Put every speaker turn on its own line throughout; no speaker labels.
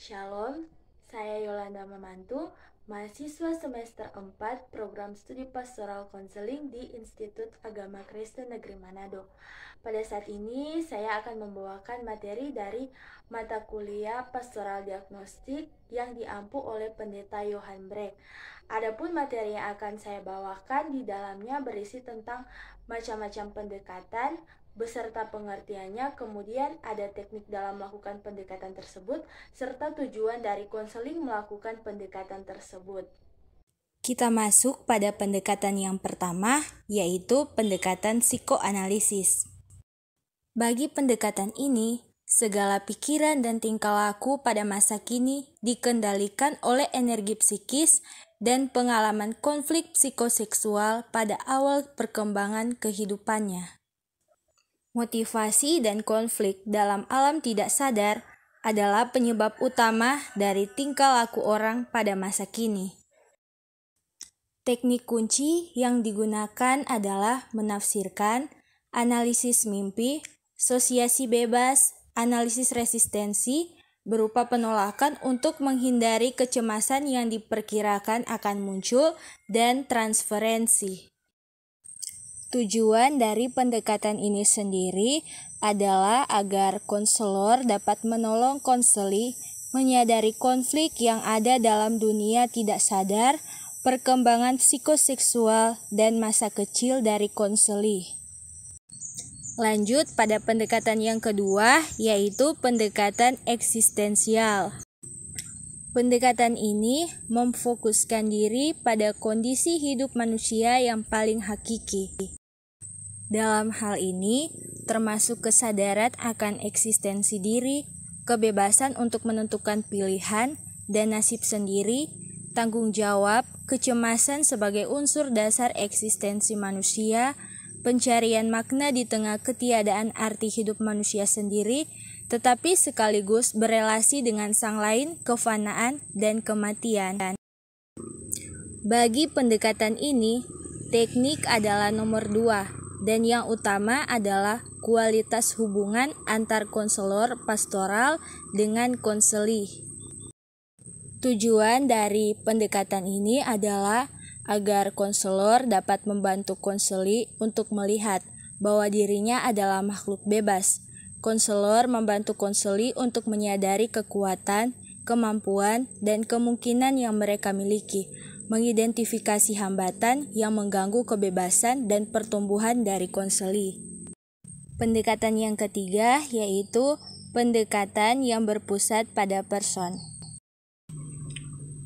Shalom, saya Yolanda Mamantu, mahasiswa semester 4 program studi pastoral konseling di Institut Agama Kristen Negeri Manado. Pada saat ini saya akan membawakan materi dari mata kuliah pastoral diagnostik yang diampu oleh Pendeta Johan Breck. Adapun materi yang akan saya bawakan di dalamnya berisi tentang macam-macam pendekatan beserta pengertiannya, kemudian ada teknik dalam melakukan pendekatan tersebut, serta tujuan dari konseling melakukan pendekatan tersebut.
Kita masuk pada pendekatan yang pertama, yaitu pendekatan psikoanalisis. Bagi pendekatan ini, segala pikiran dan tingkah laku pada masa kini dikendalikan oleh energi psikis dan pengalaman konflik psikoseksual pada awal perkembangan kehidupannya. Motivasi dan konflik dalam alam tidak sadar adalah penyebab utama dari tingkah laku orang pada masa kini. Teknik kunci yang digunakan adalah menafsirkan, analisis mimpi, asosiasi bebas, analisis resistensi, berupa penolakan untuk menghindari kecemasan yang diperkirakan akan muncul, dan transferensi. Tujuan dari pendekatan ini sendiri adalah agar konselor dapat menolong konseli menyadari konflik yang ada dalam dunia tidak sadar, perkembangan psikoseksual, dan masa kecil dari konseli. Lanjut pada pendekatan yang kedua, yaitu pendekatan eksistensial. Pendekatan ini memfokuskan diri pada kondisi hidup manusia yang paling hakiki. Dalam hal ini, termasuk kesadaran akan eksistensi diri, kebebasan untuk menentukan pilihan dan nasib sendiri, tanggung jawab, kecemasan sebagai unsur dasar eksistensi manusia, pencarian makna di tengah ketiadaan arti hidup manusia sendiri, tetapi sekaligus berelasi dengan sang lain, kefanaan, dan kematian. Bagi pendekatan ini, teknik adalah nomor 2, dan yang utama adalah kualitas hubungan antar konselor pastoral dengan konseli. Tujuan dari pendekatan ini adalah agar konselor dapat membantu konseli untuk melihat bahwa dirinya adalah makhluk bebas. Konselor membantu konseli untuk menyadari kekuatan, kemampuan, dan kemungkinan yang mereka miliki, mengidentifikasi hambatan yang mengganggu kebebasan dan pertumbuhan dari konseli. Pendekatan yang ketiga yaitu pendekatan yang berpusat pada person.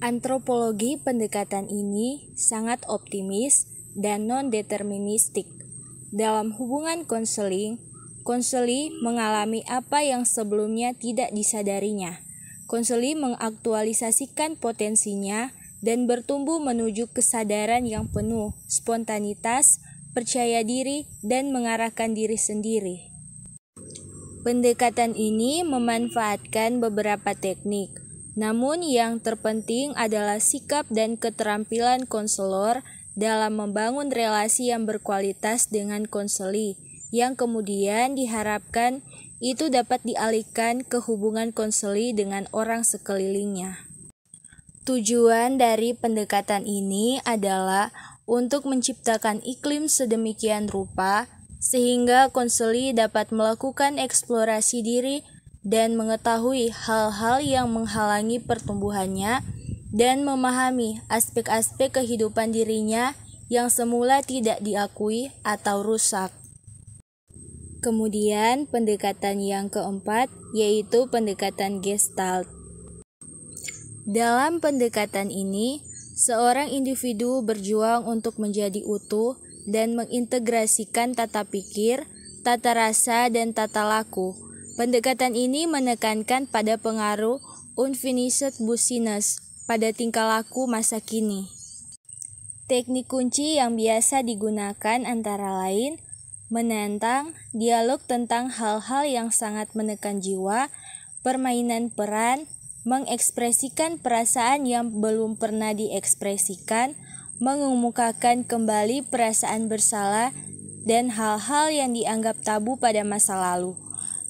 Antropologi pendekatan ini sangat optimis dan non-deterministik. Dalam hubungan konseling, konseli mengalami apa yang sebelumnya tidak disadarinya. Konseli mengaktualisasikan potensinya dan bertumbuh menuju kesadaran yang penuh, spontanitas, percaya diri, dan mengarahkan diri sendiri. Pendekatan ini memanfaatkan beberapa teknik, namun yang terpenting adalah sikap dan keterampilan konselor dalam membangun relasi yang berkualitas dengan konseli, yang kemudian diharapkan itu dapat dialihkan ke hubungan konseli dengan orang sekelilingnya. Tujuan dari pendekatan ini adalah untuk menciptakan iklim sedemikian rupa sehingga konseli dapat melakukan eksplorasi diri dan mengetahui hal-hal yang menghalangi pertumbuhannya dan memahami aspek-aspek kehidupan dirinya yang semula tidak diakui atau rusak. Kemudian pendekatan yang keempat yaitu pendekatan Gestalt. Dalam pendekatan ini, seorang individu berjuang untuk menjadi utuh dan mengintegrasikan tata pikir, tata rasa, dan tata laku. Pendekatan ini menekankan pada pengaruh unfinished business pada tingkah laku masa kini. Teknik kunci yang biasa digunakan antara lain menantang, dialog tentang hal-hal yang sangat menekan jiwa, permainan peran, mengekspresikan perasaan yang belum pernah diekspresikan, mengemukakan kembali perasaan bersalah, dan hal-hal yang dianggap tabu pada masa lalu.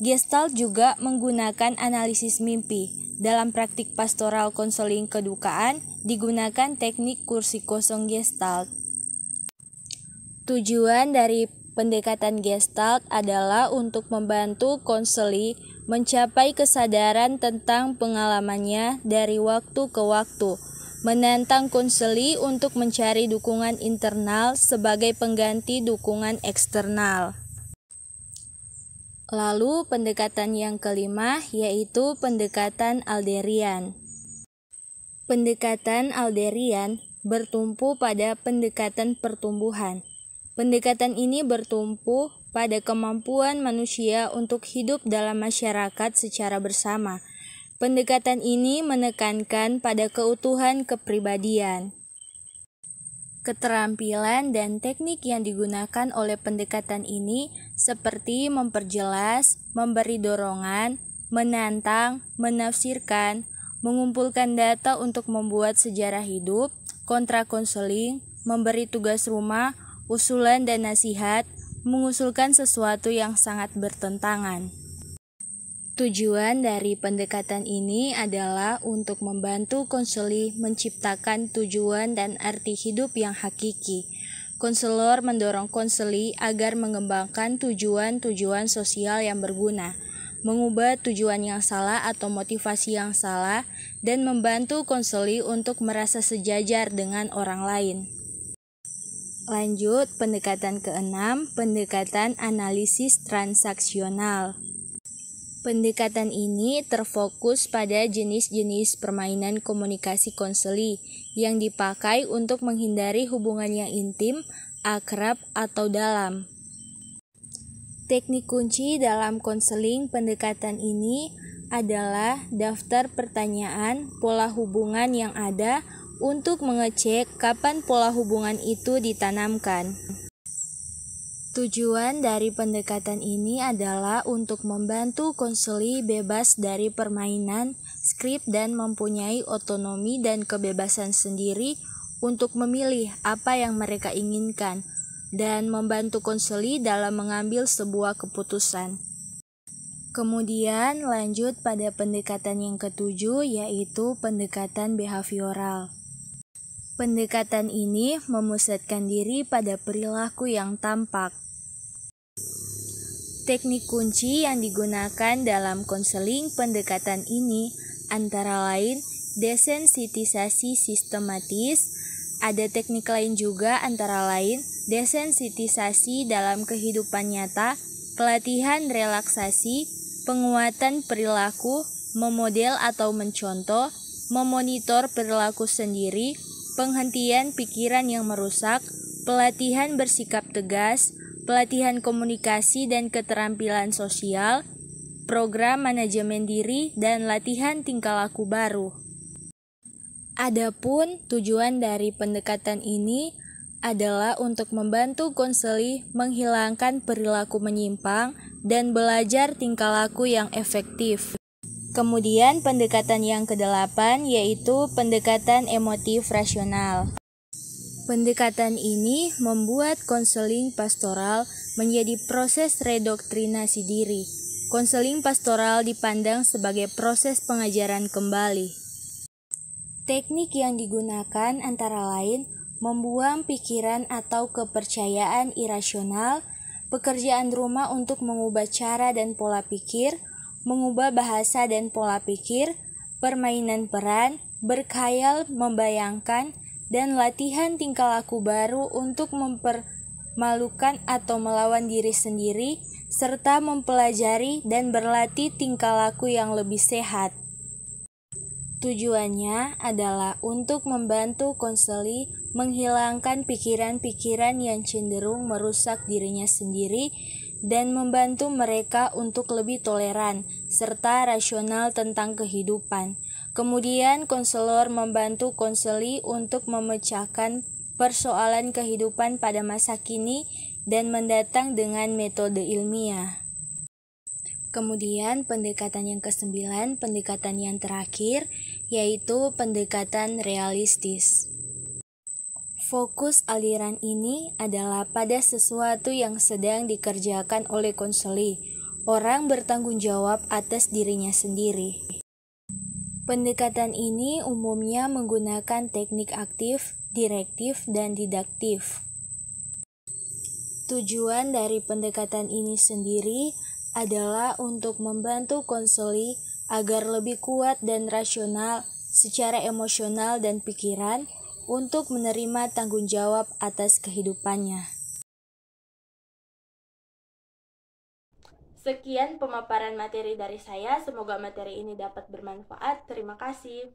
Gestalt juga menggunakan analisis mimpi Dalam praktik pastoral konseling kedukaan, digunakan teknik kursi kosong Gestalt. Tujuan dari pendekatan Gestalt adalah untuk membantu konseli mencapai kesadaran tentang pengalamannya dari waktu ke waktu, menantang konseli untuk mencari dukungan internal sebagai pengganti dukungan eksternal. Lalu pendekatan yang kelima yaitu pendekatan Alderian. Pendekatan Alderian bertumpu pada pendekatan pertumbuhan. Pendekatan ini bertumpu pada kemampuan manusia untuk hidup dalam masyarakat secara bersama. Pendekatan ini menekankan pada keutuhan kepribadian. Keterampilan dan teknik yang digunakan oleh pendekatan ini seperti memperjelas, memberi dorongan, menantang, menafsirkan, mengumpulkan data untuk membuat sejarah hidup, kontra-konseling, memberi tugas rumah, usulan dan nasihat, mengusulkan sesuatu yang sangat bertentangan. Tujuan dari pendekatan ini adalah untuk membantu konseli menciptakan tujuan dan arti hidup yang hakiki. Konselor mendorong konseli agar mengembangkan tujuan-tujuan sosial yang berguna, mengubah tujuan yang salah atau motivasi yang salah, dan membantu konseli untuk merasa sejajar dengan orang lain. Lanjut, pendekatan keenam, pendekatan analisis transaksional. Pendekatan ini terfokus pada jenis-jenis permainan komunikasi konseli yang dipakai untuk menghindari hubungan yang intim, akrab, atau dalam. Teknik kunci dalam konseling pendekatan ini adalah daftar pertanyaan pola hubungan yang ada untuk mengecek kapan pola hubungan itu ditanamkan. Tujuan dari pendekatan ini adalah untuk membantu konseli bebas dari permainan, skrip, dan mempunyai otonomi dan kebebasan sendiri untuk memilih apa yang mereka inginkan, dan membantu konseli dalam mengambil sebuah keputusan. Kemudian lanjut pada pendekatan yang ketujuh, yaitu pendekatan behavioral. Pendekatan ini memusatkan diri pada perilaku yang tampak. Teknik kunci yang digunakan dalam konseling pendekatan ini antara lain desensitisasi sistematis. Ada teknik lain juga antara lain desensitisasi dalam kehidupan nyata, pelatihan relaksasi, penguatan perilaku, memodel atau mencontoh, memonitor perilaku sendiri, penghentian pikiran yang merusak, pelatihan bersikap tegas, pelatihan komunikasi dan keterampilan sosial, program manajemen diri, dan latihan tingkah laku baru. Adapun tujuan dari pendekatan ini adalah untuk membantu konseli menghilangkan perilaku menyimpang dan belajar tingkah laku yang efektif. Kemudian pendekatan yang kedelapan yaitu pendekatan emotif rasional. Pendekatan ini membuat konseling pastoral menjadi proses redoktrinasi diri. Konseling pastoral dipandang sebagai proses pengajaran kembali. Teknik yang digunakan antara lain membuang pikiran atau kepercayaan irasional, pekerjaan rumah untuk mengubah cara dan pola pikir, mengubah bahasa dan pola pikir, permainan peran, berkhayal, membayangkan, dan latihan tingkah laku baru untuk mempermalukan atau melawan diri sendiri, serta mempelajari dan berlatih tingkah laku yang lebih sehat. Tujuannya adalah untuk membantu konseli menghilangkan pikiran-pikiran yang cenderung merusak dirinya sendiri dan membantu mereka untuk lebih toleran serta rasional tentang kehidupan. Kemudian konselor membantu konseli untuk memecahkan persoalan kehidupan pada masa kini dan mendatang dengan metode ilmiah. Kemudian pendekatan yang ke-9, pendekatan yang terakhir, yaitu pendekatan realistis. Fokus aliran ini adalah pada sesuatu yang sedang dikerjakan oleh konseli. Orang bertanggung jawab atas dirinya sendiri. Pendekatan ini umumnya menggunakan teknik aktif, direktif, dan didaktif. Tujuan dari pendekatan ini sendiri adalah untuk membantu konseli agar lebih kuat dan rasional secara emosional dan pikiran untuk menerima tanggung jawab atas kehidupannya.
Sekian pemaparan materi dari saya, semoga materi ini dapat bermanfaat. Terima kasih.